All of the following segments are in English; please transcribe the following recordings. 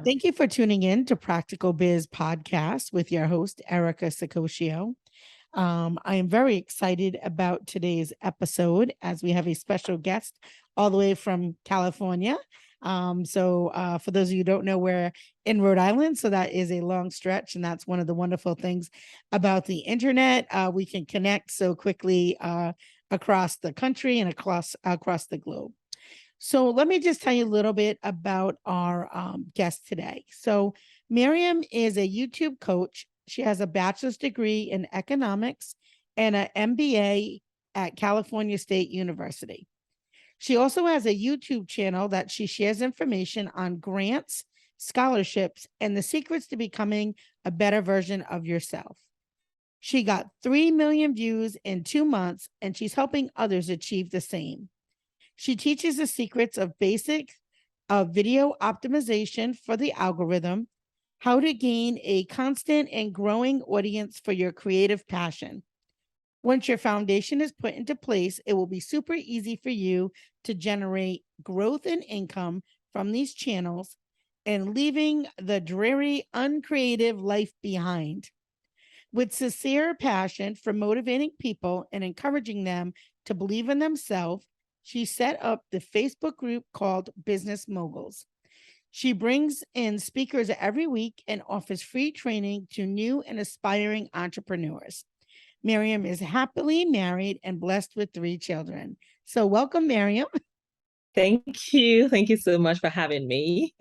Thank you for tuning in to Practical Biz Podcast with your host, Erica Sicoscio. I am very excited about today's episode as we have a special guest all the way from California. For those of you who don't know, we're in Rhode Island, so that is a long stretch, and that's one of the wonderful things about the internet. We can connect so quickly across the country and across the globe. So let me just tell you a little bit about our guest today. So Miriam is a YouTube coach. She has a bachelor's degree in economics and an MBA at California State University. She also has a YouTube channel that she shares information on grants, scholarships, and the secrets to becoming a better version of yourself. She got 3 million views in 2 months, and she's helping others achieve the same. She teaches the secrets of basic video optimization for the algorithm, how to gain a constant and growing audience for your creative passion. Once your foundation is put into place, it will be super easy for you to generate growth and income from these channels and leaving the dreary, uncreative life behind. With sincere passion for motivating people and encouraging them to believe in themselves, she set up the Facebook group called Business Moguls. She brings in speakers every week and offers free training to new and aspiring entrepreneurs. Miriam is happily married and blessed with 3 children. So welcome, Miriam. Thank you. Thank you so much for having me.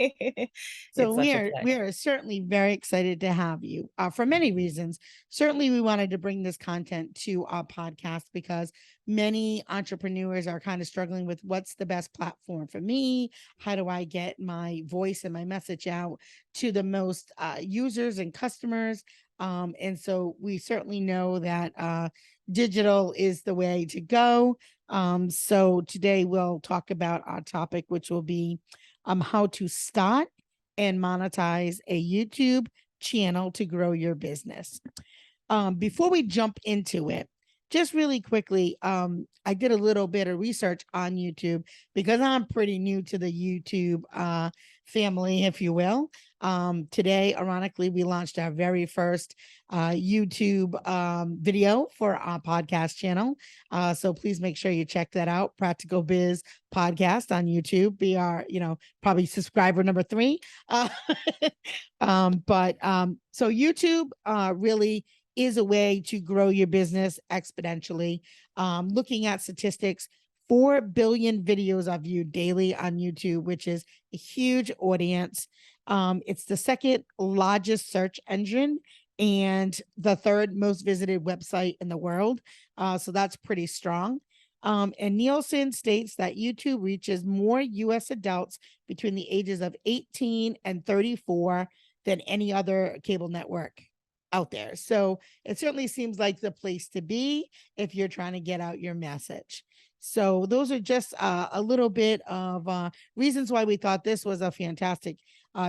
So we are certainly very excited to have you for many reasons. Certainly, we wanted to bring this content to our podcast because many entrepreneurs are kind of struggling with what's the best platform for me? How do I get my voice and my message out to the most users and customers? And so we certainly know that digital is the way to go. So today we'll talk about our topic, which will be how to start and monetize a YouTube channel to grow your business. Before we jump into it, just really quickly, I did a little bit of research on YouTube because I'm pretty new to the YouTube family, if you will. Today, ironically, we launched our very first YouTube video for our podcast channel. So please make sure you check that out. Practical Biz Podcast on YouTube. Be our, probably subscriber number 3. So YouTube really is a way to grow your business exponentially. Looking at statistics, 4 billion videos are viewed daily on YouTube, which is a huge audience. It's the second largest search engine and the 3rd most visited website in the world. So that's pretty strong. And Nielsen states that YouTube reaches more US adults between the ages of 18 and 34 than any other cable network out there. So it certainly seems like the place to be if you're trying to get out your message. So those are just a little bit of reasons why we thought this was a fantastic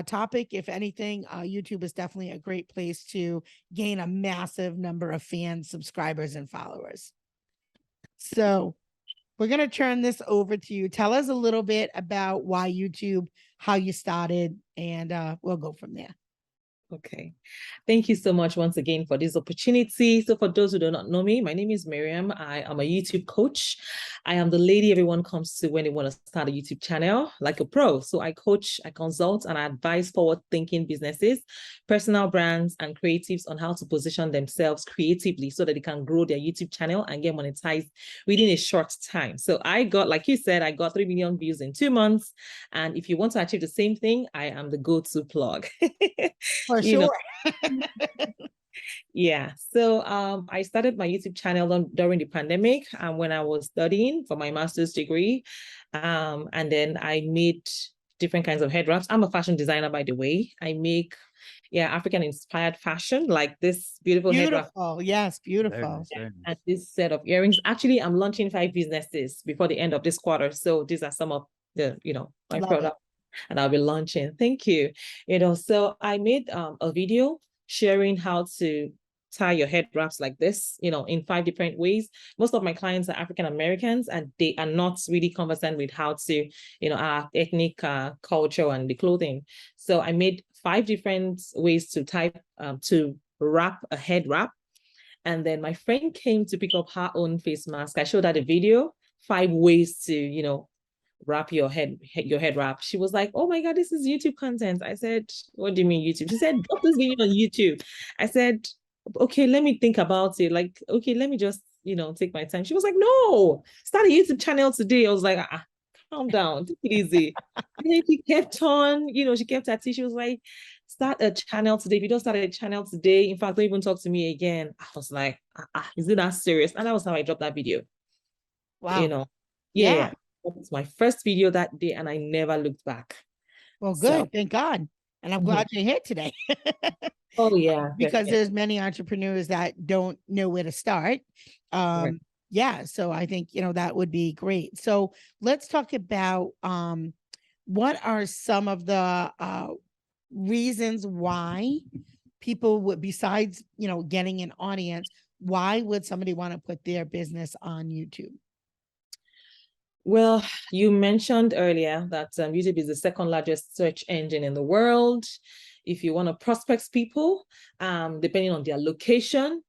topic. If anything, YouTube is definitely a great place to gain a massive number of fans, subscribers, and followers. So we're going to turn this over to you. Tell us a little bit about why YouTube, how you started, and we'll go from there. Okay. Thank you so much once again for this opportunity. So for those who do not know me, my name is Miriam. I am a YouTube coach. I am the lady everyone comes to when they want to start a YouTube channel, like a pro. So I coach, I consult, and I advise forward-thinking businesses, personal brands, and creatives on how to position themselves creatively so that they can grow their YouTube channel and get monetized within a short time. So I got, like you said, I got 3 million views in 2 months. And if you want to achieve the same thing, I am the go-to plug. For sure. Yeah. So I started my YouTube channel during the pandemic when I was studying for my master's degree. And then I made different kinds of head wraps. I'm a fashion designer, by the way. I make African inspired fashion, like this beautiful head wrap. Yes, beautiful. And this set of earrings. Actually, I'm launching 5 businesses before the end of this quarter. So these are some of the, my products. And I'll be launching. Thank you. So I made a video sharing how to tie your head wraps like this, in 5 different ways. Most of my clients are African Americans, and they are not really conversant with how to, our ethnic culture and the clothing. So I made 5 different ways to type, to wrap a head wrap. And then my friend came to pick up her own face mask. I showed her the video, 5 ways to, wrap your head wrap. She was like, oh my God, this is YouTube content. I said, what do you mean YouTube? She said, drop this video on YouTube. I said, okay, let me think about it. Like, okay, let me just, take my time. She was like, no, start a YouTube channel today. I was like, calm down, take it easy. And then she kept on, she kept at it. She was like, start a channel today. If you don't start a channel today, in fact, don't even talk to me again. I was like, is it that serious? And that was how I dropped that video. Wow. Yeah. That was my first video that day, and I never looked back. Well, good. Thank God. And I'm glad you're here today. Oh, yeah. Because there's many entrepreneurs that don't know where to start. Right. Yeah. So I think, that would be great. So let's talk about what are some of the reasons why people would, besides, getting an audience, why would somebody want to put their business on YouTube? Well, you mentioned earlier that YouTube is the second largest search engine in the world. If you want to prospect people, depending on their location,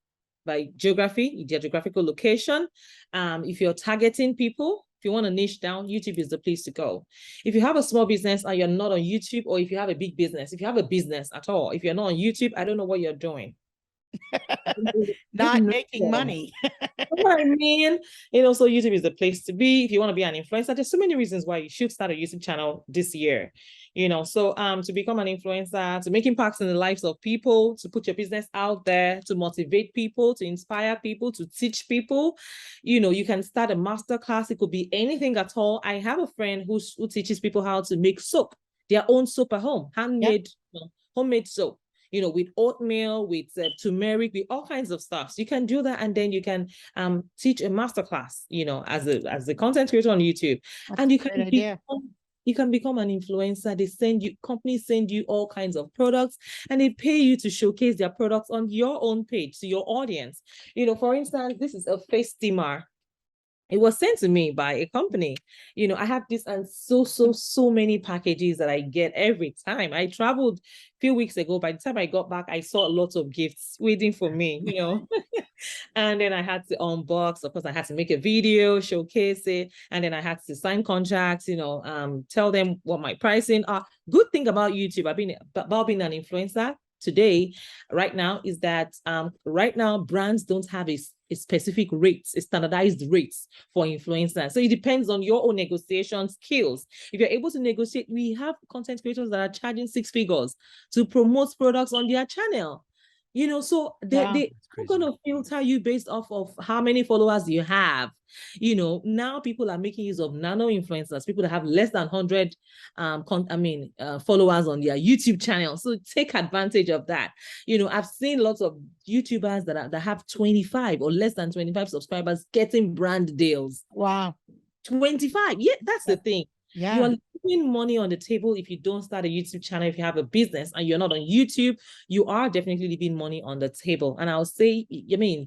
by geography, their geographical location, if you're targeting people, if you want to niche down, YouTube is the place to go. If you have a small business and you're not on YouTube, or if you have a big business, if you have a business at all, if you're not on YouTube, I don't know what you're doing. Not making money. What I mean, so YouTube is the place to be. If you want to be an influencer, there's so many reasons why you should start a YouTube channel this year. So to become an influencer, to make impacts in the lives of people, to put your business out there, to motivate people, to inspire people, to teach people, you can start a masterclass. It could be anything at all. I have a friend who teaches people how to make soap, their own soap at home, handmade, homemade soap. With oatmeal, with turmeric, with all kinds of stuff. So you can do that, and then you can teach a masterclass, as a content creator on YouTube. That's and you can become an influencer. Companies send you all kinds of products, and they pay you to showcase their products on your own page to your audience. For instance, this is a face steamer. It was sent to me by a company. I have this and so many packages that I get every time. I traveled a few weeks ago. By the time I got back, I saw a lot of gifts waiting for me, And then I had to unbox. Of course, I had to make a video, showcase it. And then I had to sign contracts, tell them what my pricing are. Good thing about YouTube, about being an influencer today, right now, is that right now, brands don't have a specific rates, a standardized rates for influencers. So it depends on your own negotiation skills. If you're able to negotiate, we have content creators that are charging 6 figures to promote products on their channel. So they're going to filter you based off of how many followers you have. Now people are making use of nano influencers, people that have less than 100 followers on their YouTube channel. So take advantage of that. I've seen lots of YouTubers that have 25 or less than 25 subscribers getting brand deals. Wow. 25. Yeah, that's the thing. Yeah. You are leaving money on the table if you don't start a YouTube channel. If you have a business and you're not on YouTube, you are definitely leaving money on the table. And I'll say,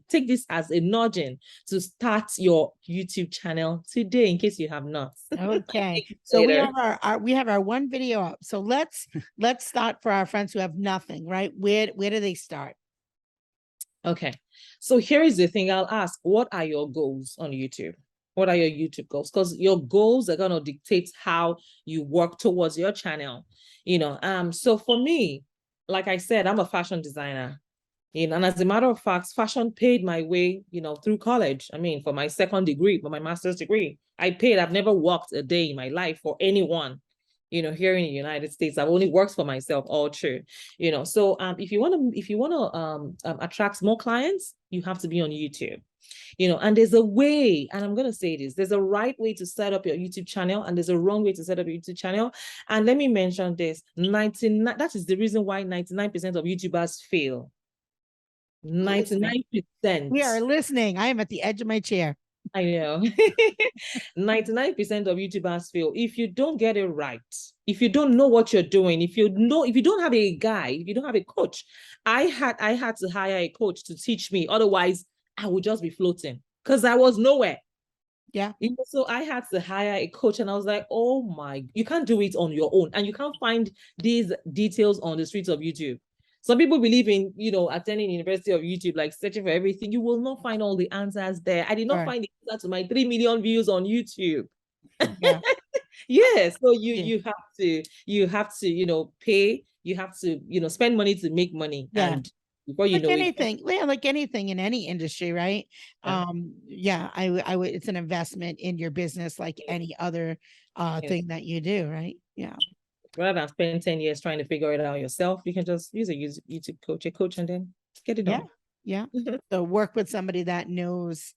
take this as a nudging to start your YouTube channel today, in case you have not. Okay. So we have our one video up. So let's start for our friends who have nothing, right? Where do they start? Okay. So here is the thing. I'll ask, what are your goals on YouTube? What are your YouTube goals? Because your goals are going to dictate how you work towards your channel. So for me, like I said, I'm a fashion designer. And as a matter of fact, fashion paid my way, through college. For my second degree, for my master's degree, I paid. I've never worked a day in my life for anyone. Here in the United States, I've only worked for myself, all true. So if you want to attract more clients, you have to be on YouTube. And there's a way, and I'm going to say this, there's a right way to set up your YouTube channel, and there's a wrong way to set up your YouTube channel. And let me mention this, that is the reason why 99% of YouTubers fail. 99%. We are listening. I am at the edge of my chair. I know. 99% of YouTubers fail. If you don't get it right, if you don't know what you're doing, if you don't have a guide, if you don't have a coach, I had to hire a coach to teach me. Otherwise, I would just be floating because I was nowhere. Yeah. So I had to hire a coach, and I was like, oh my, you can't do it on your own. And you can't find these details on the streets of YouTube. Some people believe in, attending University of YouTube, like searching for everything. You will not find all the answers there. I did not find the answer to my 3 million views on YouTube. Yeah. Yeah. So you Yeah. you have to, pay, you have to, spend money to make money. Yeah. And before you Like know it. anything, yeah, like anything in any industry, right? Yeah. Yeah, I would, it's an investment in your business like any other Yes. thing that you do, right? Yeah. Rather than spend 10 years trying to figure it out yourself, you can just use a YouTube coach, and then get it Yeah. done. Yeah. So work with somebody that knows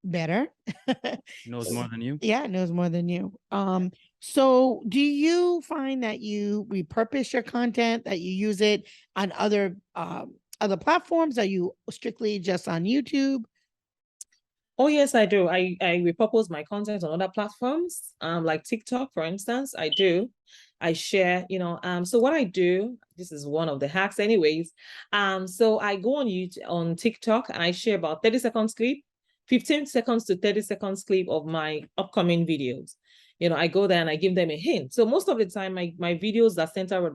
better. Knows more than you. Yeah, knows more than you. So do you find that you repurpose your content, that you use it on other platforms? Are you strictly just on YouTube? Oh yes, I do. I repurpose my content on other platforms, like TikTok, for instance. I do. I share. So what I do, this is one of the hacks, anyways. So I go on YouTube, on TikTok, and I share about 30 seconds clip, 15 seconds to 30 seconds clip of my upcoming videos. I go there and I give them a hint. So most of the time, my videos are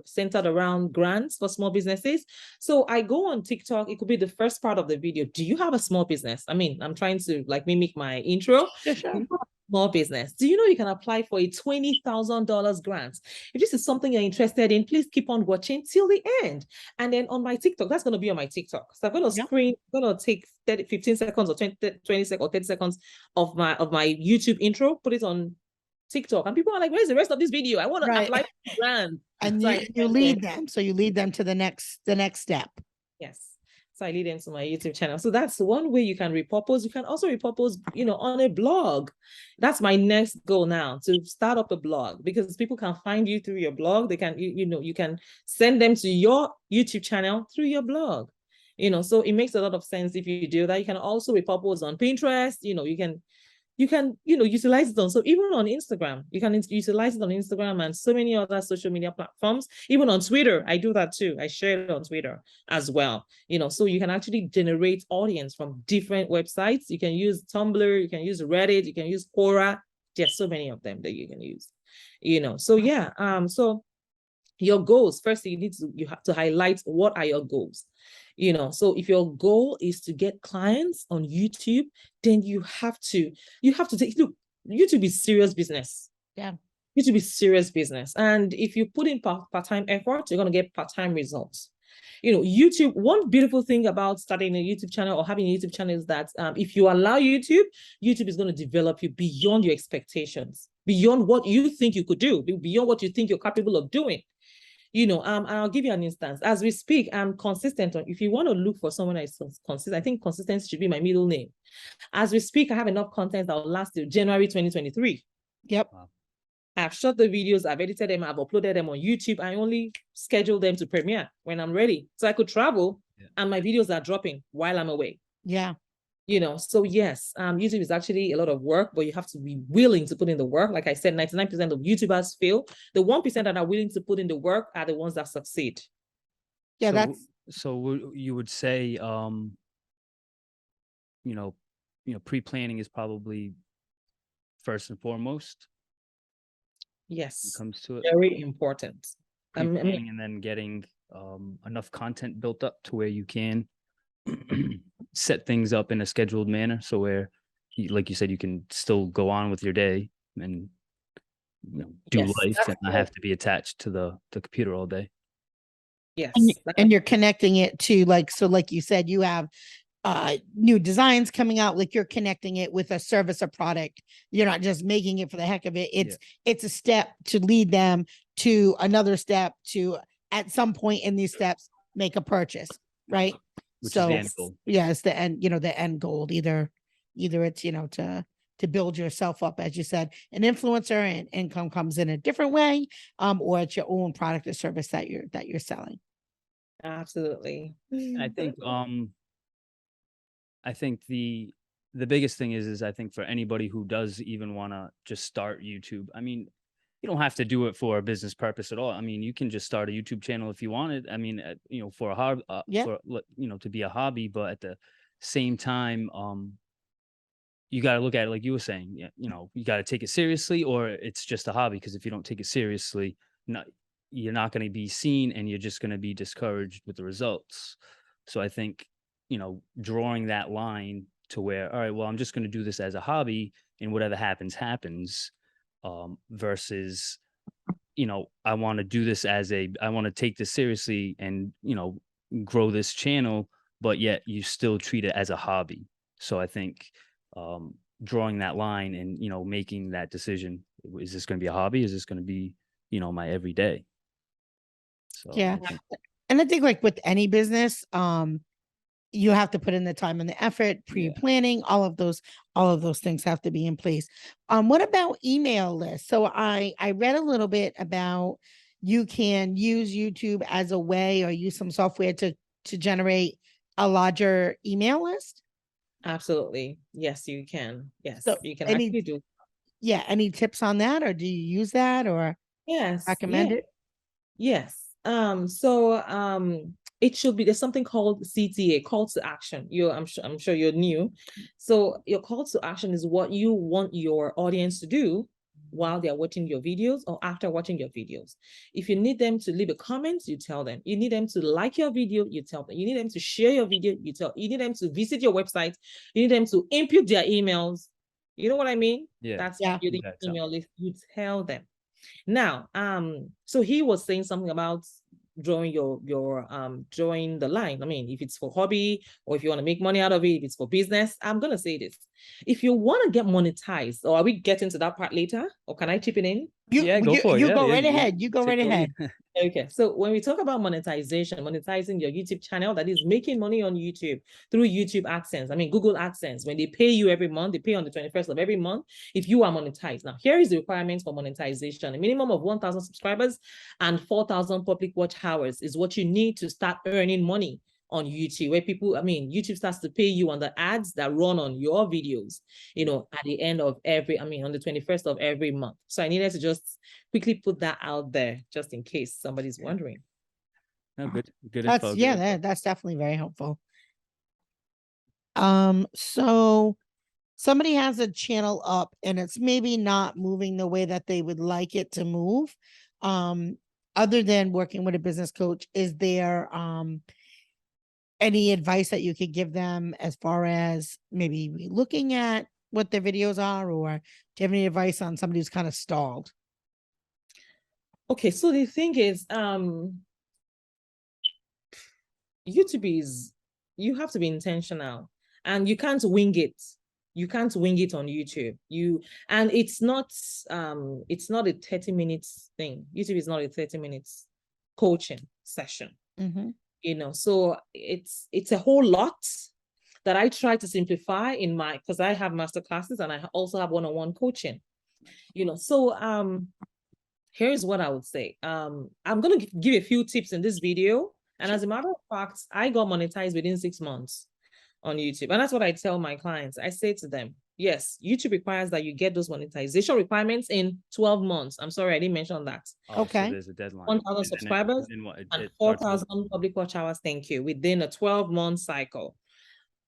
centered around grants for small businesses. So I go on TikTok. It could be the first part of the video. Do you have a small business? I mean, I'm trying to like mimic my intro. Sure. Small business. Do you know you can apply for a $20,000 grant? If this is something you're interested in, please keep on watching till the end. And then on my TikTok, that's going to be on my TikTok. So I'm going to take 15 seconds or 20 seconds or 30 seconds of my YouTube intro, put it on TikTok, and people are like, where's the rest of this video? I want to apply for grant. And So you lead them. So you lead them to the next step. Yes. So I lead them to my YouTube channel. So that's one way you can repurpose. You can also repurpose, on a blog. That's my next goal now, to start up a blog, because people can find you through your blog. They can, you can send them to your YouTube channel through your blog. So it makes a lot of sense if you do that. You can also repurpose on Pinterest. You can utilize it on, so even on Instagram, you can utilize it on Instagram and so many other social media platforms. Even on Twitter, I do that too. I share it on Twitter as well. So you can actually generate audience from different websites. You can use Tumblr, you can use Reddit, you can use Quora. There's so many of them that you can use. So yeah. So your goals, first you have to highlight what are your goals. So if your goal is to get clients on YouTube, then you have to look, YouTube is serious business. Yeah. YouTube is serious business. And if you put in part-time effort, you're going to get part-time results. YouTube, one beautiful thing about starting a YouTube channel or having a YouTube channel is that if you allow YouTube is going to develop you beyond your expectations, beyond what you think you could do, beyond what you think you're capable of doing. I'll give you an instance. As we speak, I'm consistent. If you want to look for someone that is consistent, I think consistency should be my middle name. As we speak, I have enough content that will last till January 2023. Yep. I've shot the videos, I've edited them, I've uploaded them on YouTube. I only schedule them to premiere when I'm ready. So I could travel and my videos are dropping while I'm away. Yeah. So yes, YouTube is actually a lot of work, but you have to be willing to put in the work. Like I said, 99% of YouTubers fail. The 1% that are willing to put in the work are the ones that succeed. Yeah, so you would say, pre-planning is probably first and foremost. Yes, when it comes to it, very important. Pre-planning and then getting enough content built up to where you can set things up in a scheduled manner, so where, like you said, you can still go on with your day and do life and not have to be attached to the computer all day. Yes. And you're connecting it to like you said, you have new designs coming out, like you're connecting it with a service or product. You're not just making it for the heck of it. It's a step to lead them to another step, to at some point in these steps make a purchase, right? Which is the end goal. Yeah, it's the end, the end goal. Either it's to build yourself up, as you said, an influencer, and income comes in a different way, or it's your own product or service that you're selling. Absolutely. I think the biggest thing is I think for anybody who does even want to just start YouTube, I mean, you don't have to do it for a business purpose at all. I mean, you can just start a YouTube channel if you wanted. I mean, for a hobby, to be a hobby, but at the same time, you got to look at it like you were saying, you know, you got to take it seriously, or it's just a hobby. Because if you don't take it seriously, you're not going to be seen, and you're just going to be discouraged with the results. So I think, you know, drawing that line to where, all right, well, I'm just going to do this as a hobby, and whatever happens, happens, versus, you know, I want to do this I want to take this seriously and, you know, grow this channel, but yet you still treat it as a hobby. So I think, drawing that line and, you know, making that decision, is this going to be a hobby? Is this going to be, you know, my everyday? So Yeah. I think, And I think like with any business, you have to put in the time and the effort, yeah. pre-planning, all of those things have to be in place. What about email lists? So I read a little bit about you can use YouTube as a way, or use some software to generate a larger email list. Absolutely. Yes, you can. Yes, So you can any actually do. any tips on that, or do you use that, or Yes. recommend it? Yes. It should be, there's something called CTA, call to action. I'm sure you're new. So your call to action is what you want your audience to do while they're watching your videos or after watching your videos. If you need them to leave a comment, you tell them. You need them to like your video, you tell them. You need them to share your video, you need them to visit your website, you need them to input their emails. You know what I mean? Yeah. That's Yeah. building email list. You tell them. Now, so he was saying something about drawing drawing the line. I mean, if it's for hobby or if you want to make money out of it, if it's for business, I'm gonna say this. If you want to get monetized, or are we getting to that part later? Or can I chip it in? Yeah, go for it. You go Yeah, right ahead. You go right take the ahead. lead. Okay, so when we talk about monetization, monetizing your YouTube channel, that is making money on YouTube through YouTube AdSense. I mean, Google AdSense, when they pay you every month, they pay on the 21st of every month if you are monetized. Now, here is the requirements for monetization. A minimum of 1,000 subscribers and 4,000 public watch hours is what you need to start earning money on YouTube, where YouTube starts to pay you on the ads that run on your videos, you know, at the end of on the 21st of every month. So I needed to just quickly put that out there, just in case somebody's wondering. No, good That's info. that's definitely very helpful. So somebody has a channel up and it's maybe not moving the way that they would like it to move. Other than working with a business coach, is there any advice that you could give them as far as maybe looking at what their videos are, or do you have any advice on somebody who's kind of stalled? Okay, so the thing is, YouTube is, you have to be intentional, and you can't wing it. You can't wing it on YouTube. And it's not a 30 minutes thing. YouTube is not a 30 minutes coaching session. Mm-hmm. You know, so it's a whole lot that I try to simplify because I have masterclasses and I also have one-on-one coaching, you know. So here's what I would say. I'm going to give a few tips in this video. And as a matter of fact, I got monetized within 6 months on YouTube. And that's what I tell my clients. I say to them, yes, YouTube requires that you get those monetization requirements in 12 months. I'm sorry, I didn't mention that. Oh, okay. So there's a deadline. 1,000 subscribers and 4,000 public watch hours. Thank you. Within a 12-month cycle.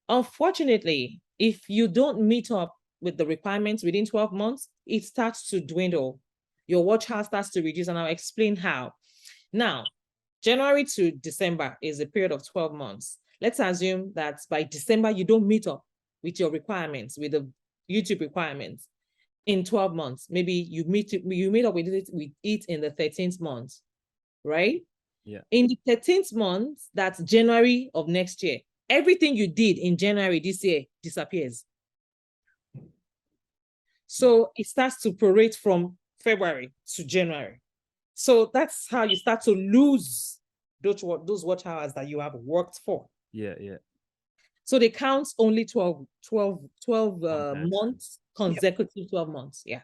Unfortunately, if you don't meet up with the requirements within 12 months, it starts to dwindle. Your watch hour starts to reduce, and I'll explain how. Now, January to December is a period of 12 months. Let's assume that by December, you don't meet up with your requirements, with the YouTube requirements in 12 months. Maybe you meet up with it in the 13th month, right? Yeah. In the 13th month, that's January of next year, everything you did in January this year disappears. So it starts to prorate from February to January. So that's how you start to lose those watch hours that you have worked for. Yeah. So they count only 12 months, consecutive 12 months. Yeah.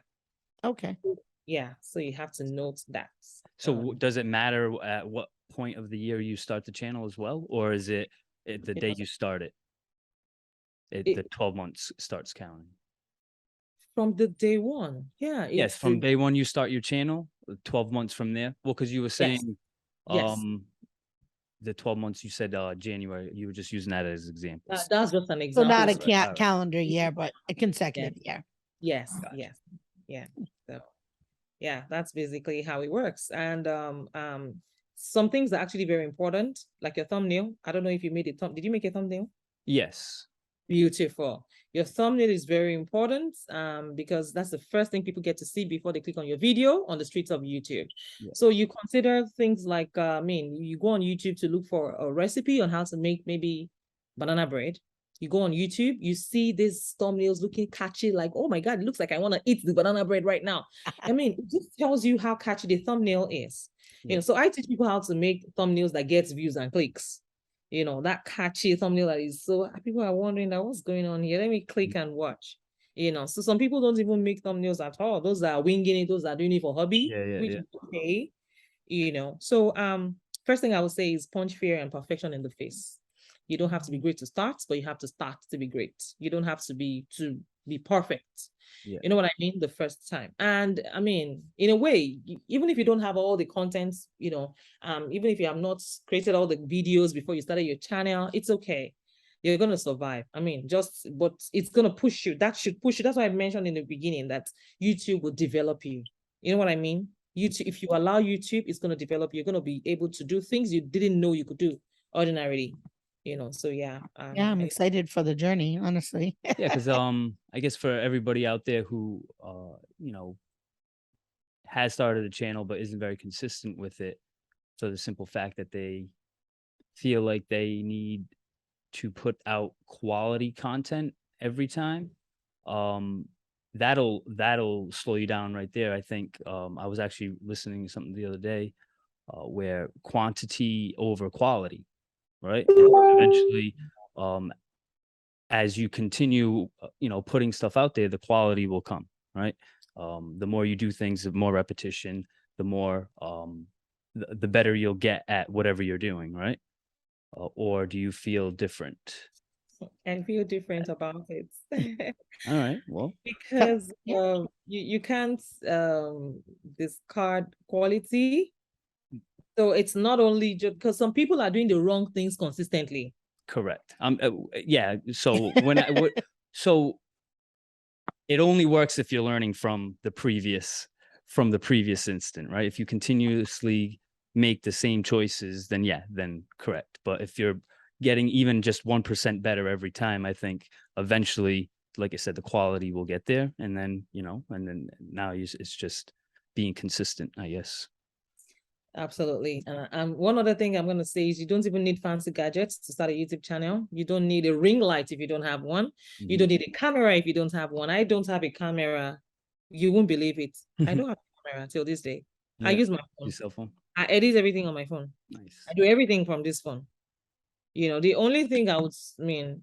Okay. Yeah. So you have to note that. So does it matter at what point of the year you start the channel as well? Or is it the day you start it? The 12 months starts counting. From the day one. Yeah. Yes, from day one you start your channel, 12 months from there. Well, because you were saying, yes. the 12 months you said January, you were just using that as examples. That's just an So example. not a Right, all right. calendar year, but a consecutive year. Yes, Gotcha. yes, yeah. So yeah, that's basically how it works. And some things are actually very important, like your thumbnail. I don't know if you made it. Did you make a thumbnail? Yes. Beautiful. Your thumbnail is very important because that's the first thing people get to see before they click on your video on the streets of YouTube. Yeah. So you consider things like, you go on YouTube to look for a recipe on how to make maybe banana bread. You go on YouTube, you see these thumbnails looking catchy, like, oh my God, it looks like I want to eat the banana bread right now. I mean, it just tells you how catchy the thumbnail is. Yeah. So I teach people how to make thumbnails that gets views and clicks. That catchy thumbnail that is so people are wondering that what's going on here. Let me click and watch. So some people don't even make thumbnails at all. Those are winging it, those are doing it for hobby, which is okay. So first thing I would say is punch fear and perfection in the face. You don't have to be great to start, but you have to start to be great. You don't have to be perfect. Yeah. You know what I mean? The first time. And I mean, in a way, even if you don't have all the content, even if you have not created all the videos before you started your channel, it's okay. You're going to survive. I mean, but it's going to push you. That should push you. That's why I mentioned in the beginning that YouTube will develop you. You know what I mean? YouTube, if you allow YouTube, it's going to develop you. You're going to be able to do things you didn't know you could do ordinarily. So yeah. Yeah, I'm excited for the journey, honestly. Yeah, because I guess for everybody out there who has started a channel but isn't very consistent with it, so the simple fact that they feel like they need to put out quality content every time, that'll slow you down right there. I think I was actually listening to something the other day where quantity over quality, right? And eventually, as you continue, putting stuff out there, the quality will come, right? The more you do things, the more repetition, the more, the better you'll get at whatever you're doing, right? Or do you feel different? I feel different about it. All right, well. Because you can't discard quality. So it's not only just because some people are doing the wrong things consistently. Correct. Yeah. So so it only works if you're learning from the previous instant, right? If you continuously make the same choices, then correct. But if you're getting even just 1% better every time, I think eventually, like I said, the quality will get there, and then now it's just being consistent, I guess. Absolutely. And one other thing I'm going to say is you don't even need fancy gadgets to start a YouTube channel. You don't need a ring light if you don't have one. Mm-hmm. You don't need a camera if you don't have one. I don't have a camera. You won't believe it. I don't have a camera till this day. Yeah. I use my phone. Your cell phone. I edit everything on my phone. Nice. I do everything from this phone. The only thing I would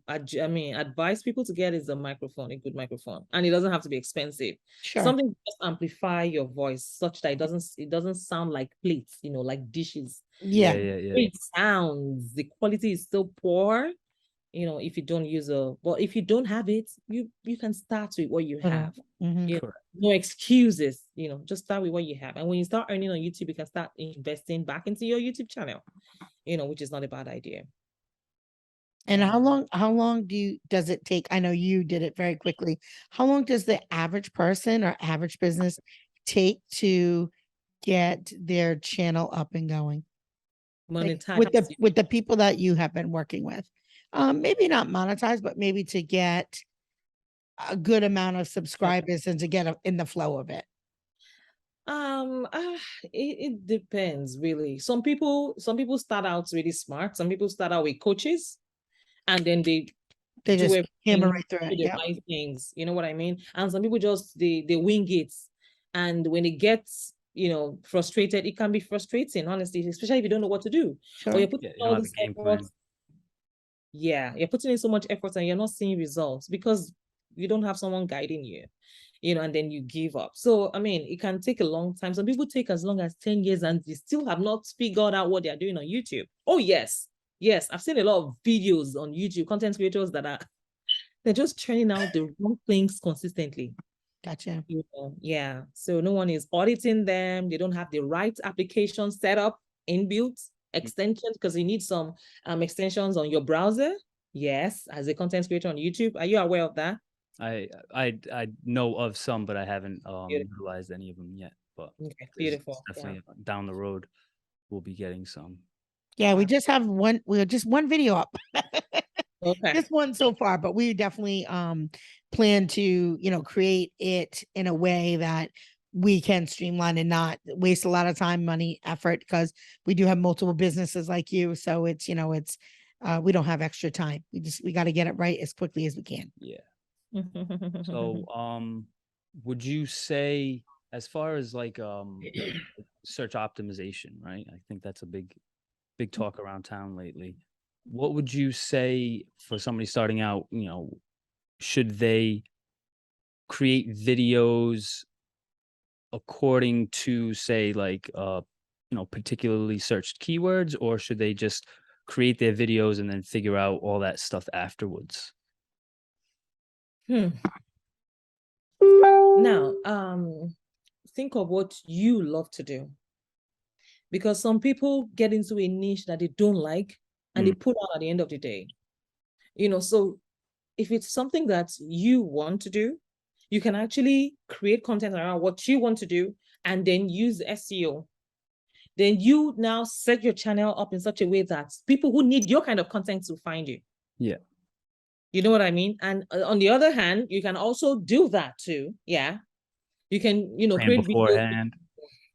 advise people to get is a microphone, a good microphone, and it doesn't have to be expensive. Sure. Something to just amplify your voice such that it doesn't sound like plates, like dishes. Yeah. It sounds, the quality is so poor. If you don't use but if you don't have it, you can start with what you have. Mm-hmm. No excuses. Just start with what you have, and when you start earning on YouTube, you can start investing back into your YouTube channel. Which is not a bad idea. And how long does it take? I know you did it very quickly. How long does the average person or average business take to get their channel up and going? Monetize. With the people that you have been working with, maybe not monetize, but maybe to get a good amount of subscribers and to get in the flow of it. It depends really. Some people start out really smart. Some people start out with coaches, and then they just hammer right through it. The right things, you know what I mean? And some people just they wing it, and when it gets frustrated, it can be frustrating, honestly, especially if you don't know what to do. Sure. Or you're putting all this effort. Yeah, you're putting in so much effort and you're not seeing results because you don't have someone guiding you. And then you give up. So, I mean, it can take a long time. Some people take as long as 10 years and they still have not figured out what they're doing on YouTube. Oh, yes. Yes, I've seen a lot of videos on YouTube, content creators they're just churning out the wrong things consistently. Gotcha. Yeah. So no one is auditing them. They don't have the right application set up, inbuilt. extensions, because you need some extensions on your browser. Yes, as a content creator on YouTube. Are you aware of that? I know of some, but I haven't Beautiful. utilized any of them yet. But Okay, it's beautiful. definitely down the road, we'll be getting some. Yeah, we just have we're just one video up. Okay. Just one so far, but we definitely plan to, you know, create it in a way that we can streamline and not waste a lot of time, money, effort, because we do have multiple businesses like you. So it's, you know, it's we don't have extra time. We got to get it right as quickly as we can. Yeah. So would you say, as far as like search optimization, right? I think that's a big talk around town lately. What would you say for somebody starting out, you know, should they create videos according to, say, like you know, particularly searched keywords, or should they just create their videos and then figure out all that stuff afterwards? Now, think of what you love to do, because some people get into a niche that they don't like and they put out at the end of the day. You know, so if it's something that you want to do, you can actually create content around what you want to do and then use SEO. Then you now set your channel up in such a way that people who need your kind of content to find you. Yeah. You know what I mean? And on the other hand, you can also do that too. Yeah. You can, you know, Plan create beforehand,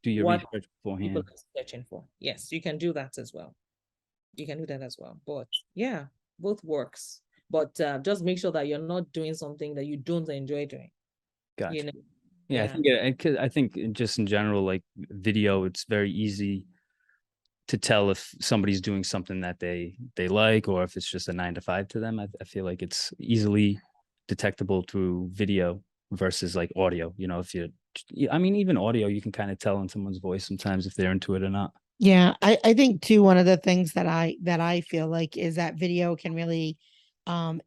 do your what research people beforehand. are searching for. Yes, you can do that as well. You can do that as well. But yeah, both works. But just make sure that you're not doing something that you don't enjoy doing. Gotcha. You know? Yeah, I think just in general, like video, it's very easy to tell if somebody's doing something that they like, or if it's just a 9 to 5 to them. I feel like it's easily detectable through video versus like audio. You know, if I mean, even audio, you can kind of tell in someone's voice sometimes if they're into it or not. Yeah, I think too, one of the things that I feel like is that video can really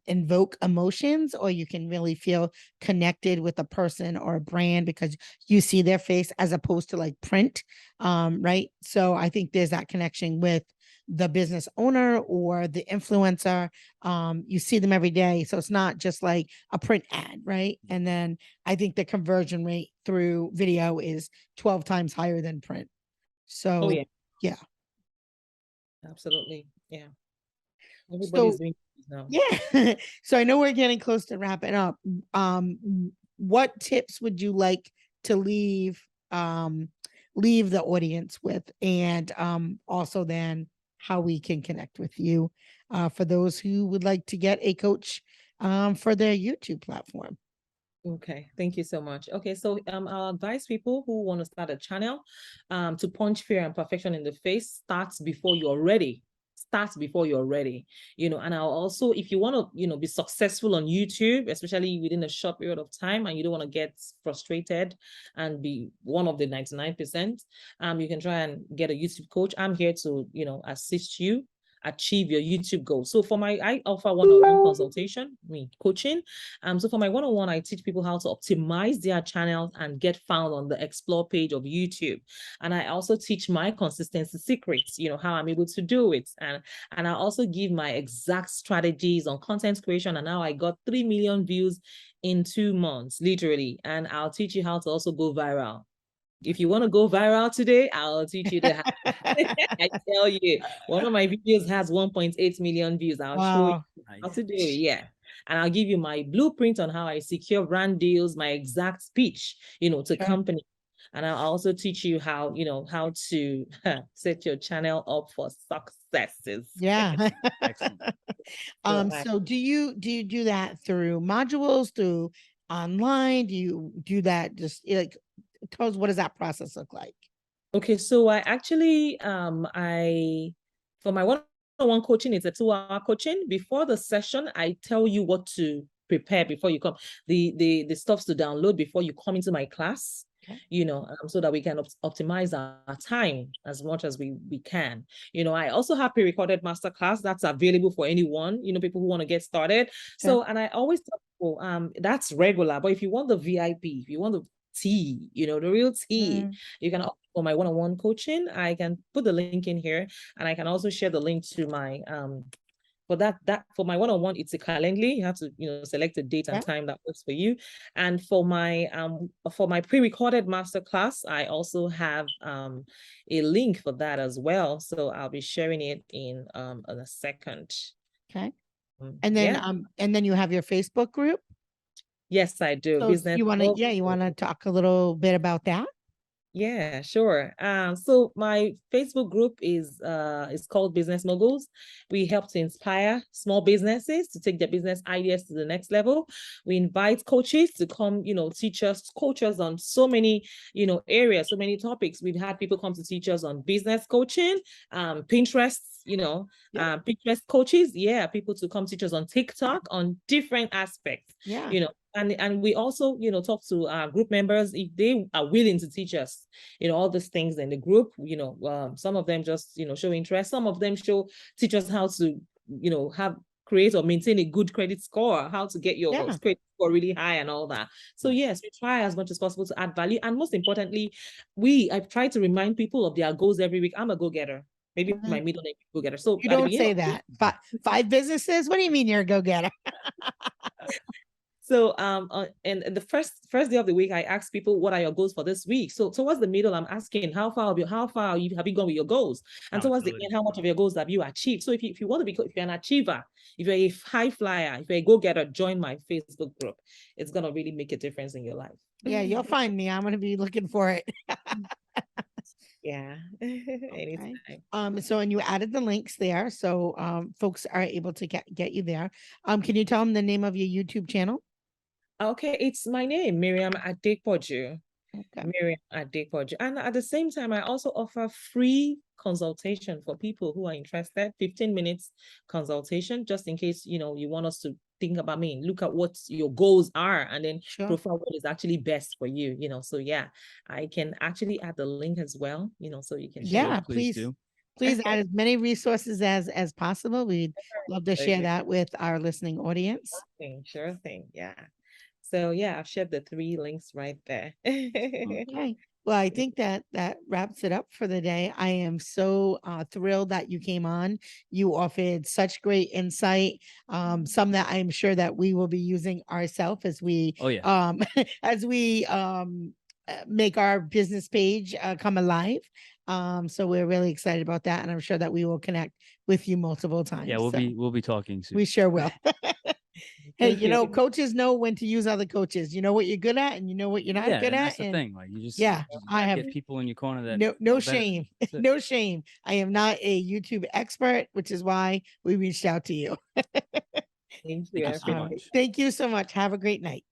invoke emotions, or you can really feel connected with a person or a brand because you see their face as opposed to like print. Right. So I think there's that connection with the business owner or the influencer. You see them every day. So it's not just like a print ad, right? And then I think the conversion rate through video is 12 times higher than print. So yeah. Absolutely. Yeah. Everybody's doing this now. Yeah. So I know we're getting close to wrapping up. What tips would you like to leave the audience with, and also then how we can connect with you for those who would like to get a coach for their YouTube platform? Okay, thank you so much. Okay, so I'll advise people who want to start a channel to punch fear and perfection in the face. Starts before you're ready. Starts before you're ready. You know, and I'll also, if you want to, you know, be successful on YouTube, especially within a short period of time, and you don't want to get frustrated and be one of the 99%, you can try and get a YouTube coach. I'm here to, you know, assist you achieve your YouTube goal. So for I offer one-on-one consultation, coaching. So for my one-on-one, I teach people how to optimize their channels and get found on the explore page of YouTube. And I also teach my consistency secrets, you know, how I'm able to do it. And I also give my exact strategies on content creation. And now I got 3 million views in 2 months, literally. And I'll teach you how to also go viral. If you want to go viral today, I'll teach you the I tell you, one of my videos has 1.8 million views. I'll show you how to do it. Yeah. And I'll give you my blueprint on how I secure brand deals, my exact speech, you know, to company. And I'll also teach you how, you know, how to set your channel up for successes. Yeah. So do you do that through modules, through online? Do you do that just like, tell us, what does that process look like? Okay, so I actually for my one-on-one coaching, it's a 2-hour coaching. Before the session, I tell you what to prepare before you come, the stuffs to download before you come into my class. You know, so that we can optimize our time as much as we can. You know, I also have pre-recorded masterclass that's available for anyone, you know, people who want to get started. So, and I always tell people, that's regular, but if you want the VIP, if you want the tea, the real tea. Mm. You can opt for my one-on-one coaching. I can put the link in here, and I can also share the link to my for my one-on-one, it's a Calendly. You have to select a date and time that works for you. And for my pre-recorded masterclass, I also have a link for that as well. So I'll be sharing it in a second. Okay. And then and then you have your Facebook group. Yes, I do. So Business. you want to talk a little bit about that? Yeah, sure. So my Facebook group is called Business Moguls. We help to inspire small businesses to take their business ideas to the next level. We invite coaches to come, coach us on so many, areas, so many topics. We've had people come to teach us on business coaching, Pinterest, Pinterest coaches. Yeah, people to come teach us on TikTok on different aspects. Yeah. And we also, talk to our group members if they are willing to teach us, all these things in the group. Some of them just, show interest. Some of them teach us how to, create or maintain a good credit score, how to get your credit score really high and all that. So yes, we try as much as possible to add value. And most importantly, I've tried to remind people of their goals every week. I'm a go-getter. Maybe my middle name is go-getter. So you don't say that. 5 businesses? What do you mean you're a go-getter? So and the first day of the week, I ask people, what are your goals for this week? So towards the middle, I'm asking, how far have you gone with your goals? And towards the end, how much of your goals have you achieved? So if you want to if you're an achiever, if you're a high flyer, if you're a go-getter, join my Facebook group. It's gonna really make a difference in your life. Yeah, you'll find me. I'm gonna be looking for it. Yeah. Okay. So and you added the links there, so folks are able to get you there. Can you tell them the name of your YouTube channel? Okay, it's my name, Miriam Adepoju. Okay. Miriam Adepoju. And at the same time, I also offer free consultation for people who are interested, 15 minutes consultation, just in case, you want us to think about me, look at what your goals are, and then profile what is actually best for you, So yeah, I can actually add the link as well, so you can share. Yeah, please do. Please add as many resources as possible. We'd love to share that with our listening audience. Sure thing. Yeah. So yeah, I've shared the 3 links right there. Okay. Well, I think that wraps it up for the day. I am so thrilled that you came on. You offered such great insight, some that I'm sure that we will be using ourselves as we as we make our business page come alive. So we're really excited about that, and I'm sure that we will connect with you multiple times. Yeah, we'll be talking soon. We sure will. Hey, coaches know when to use other coaches. You know what you're good at, and you know what you're not good at. That's the thing. Like you just I have get people in your corner that no shame, no shame. I am not a YouTube expert, which is why we reached out to you. Thank you. Thank you so much. Have a great night.